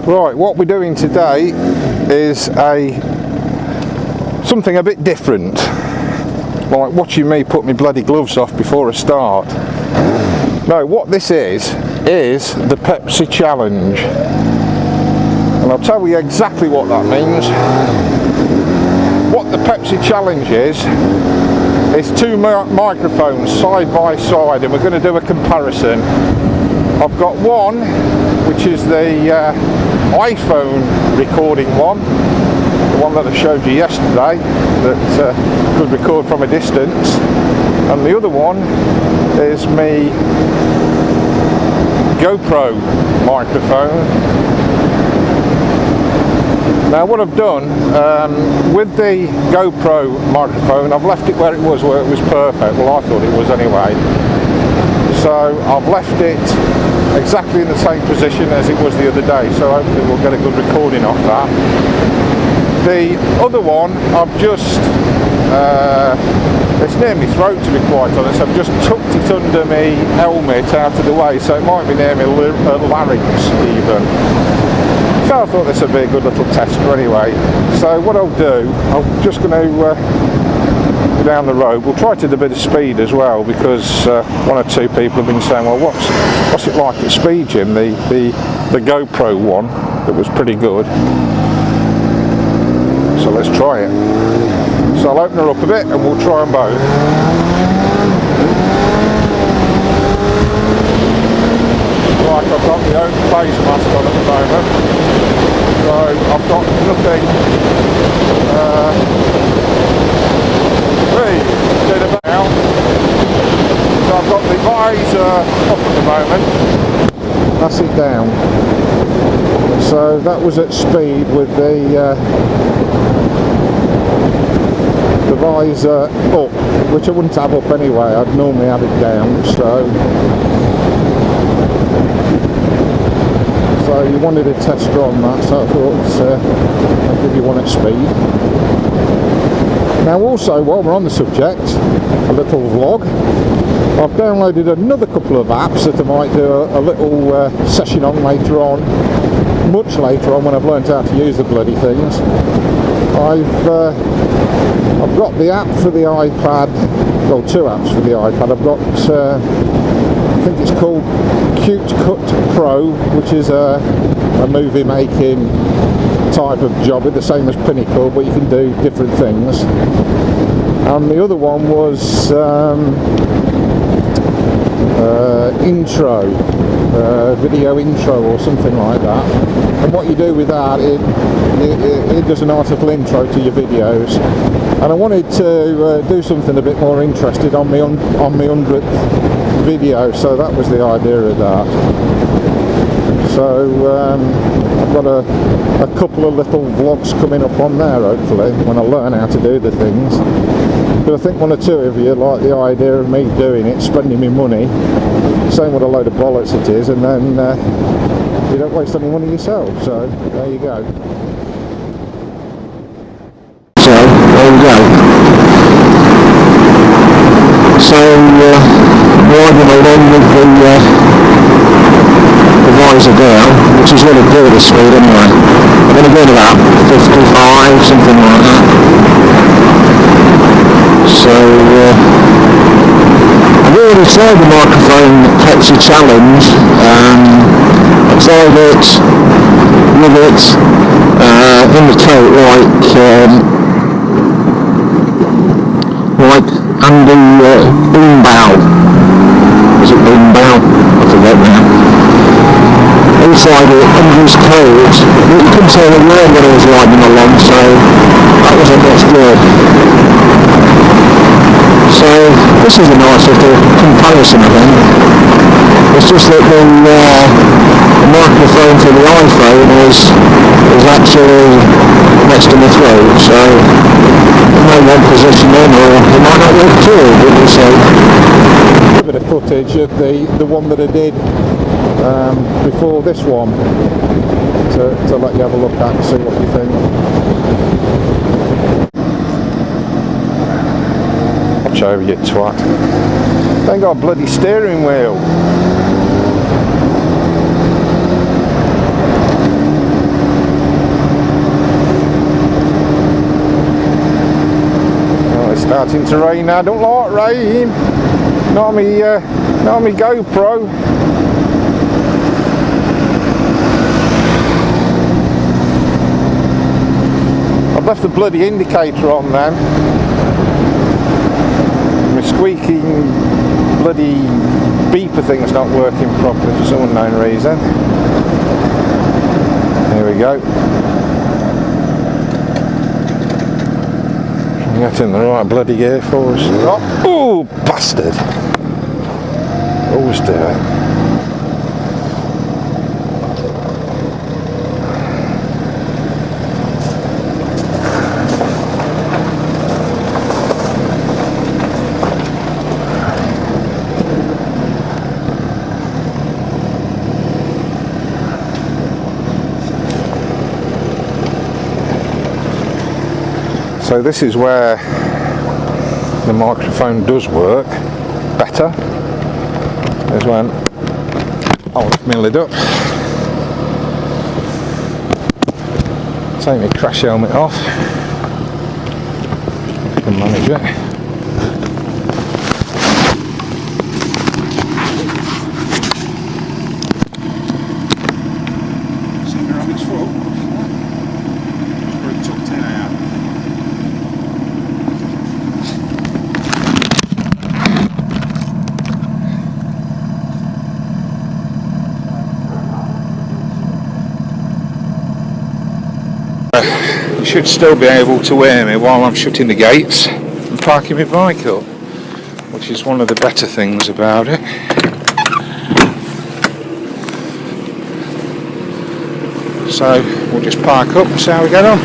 Right, what we're doing today is something a bit different. Like watching me put my bloody gloves off before I start. No, what this is the Pepsi challenge. And I'll tell you exactly what that means. What the Pepsi challenge is two microphones side by side, and we're going to do a comparison. I've got one which is the iPhone recording one, the one that I showed you yesterday that could record from a distance, and the other one is my GoPro microphone. Now what I've done with the GoPro microphone, I've left it where it was perfect. Well, I thought it was anyway. So I've left it exactly in the same position as it was the other day, so hopefully we'll get a good recording off that. The other one, I've just, it's near my throat to be quite honest, I've just tucked it under my helmet out of the way, so it might be near my larynx even. So I thought this would be a good little tester anyway. So what I'll do, I'm just going to go down the road. We'll try to do a bit of speed as well, because one or two people have been saying, well, what's it like at speed, Jim? The GoPro one that was pretty good. So let's try it. So I'll open her up a bit and we'll try them both. Right, I've got my own face mask on at the moment, so I've got nothing now. So I've got the visor up at the moment. That's it down. So that was at speed with the visor up, which I wouldn't have up anyway. I'd normally have it down. So you wanted a tester on that, so I thought I'll give you one at speed. Now also, while we're on the subject, a little vlog. I've downloaded another couple of apps that I might do a little session on later on, much later on when I've learned how to use the bloody things. I've got the app for the iPad, well, two apps for the iPad. I've got, I think it's called Cute Cut Pro, which is a movie making type of job, the same as Pinnacle, but you can do different things. And the other one was intro, video intro or something like that. And what you do with that, it does an article intro to your videos. And I wanted to do something a bit more interesting on my 100th video, so that was the idea of that. So I've got a couple of little vlogs coming up on there, hopefully, when I learn how to do the things. But I think one or two of you like the idea of me doing it, spending me money, saying what a load of bollocks it is, and then you don't waste any money yourself. So there you go. So riding along with the visor down, which is really good at speed anyway. I'm going to go to about 55, something like that. So I've already tried the microphone Pepsi challenge. I tried it with it in the coat like Andy Boombow. Is it Boombow? I forget now. He tried it under his coat. You couldn't tell the word when I was riding along, so that wasn't much good. So this is a nice little comparison, I think. It's just that the microphone for the iPhone is actually next to my throat, so it may want positioning or it might not work at all, but we'll see. A bit of footage of the one that I did before this one to let you have a look at and see what you think. Watch over, you twat. They ain't got a bloody steering wheel. starting to rain now. I don't like rain. Not on me GoPro. I've left the bloody indicator on now. My squeaking bloody beeper thing's not working properly for some unknown reason. Here we go. Get in the right bloody gear for us. Oh, bastard! Always do it. So this is where the microphone does work better. There's one. I'll lift my lid up. Take my crash helmet off. I can manage it. You should still be able to hear me while I'm shutting the gates and parking my bike up, which is one of the better things about it. So we'll just park up and see how we get on.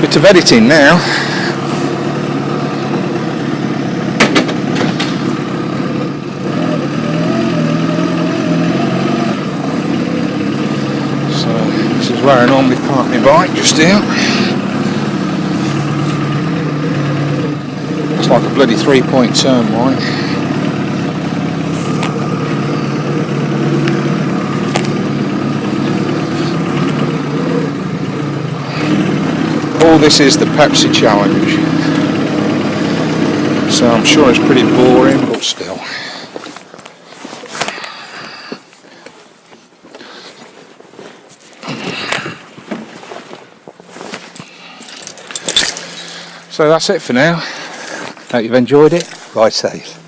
Bit of editing now. This is where I normally park my bike, just here. It's like a bloody 3-point turn line. All this is the Pepsi challenge. So I'm sure it's pretty boring, but still. So that's it for now. Hope you've enjoyed it. Ride safe.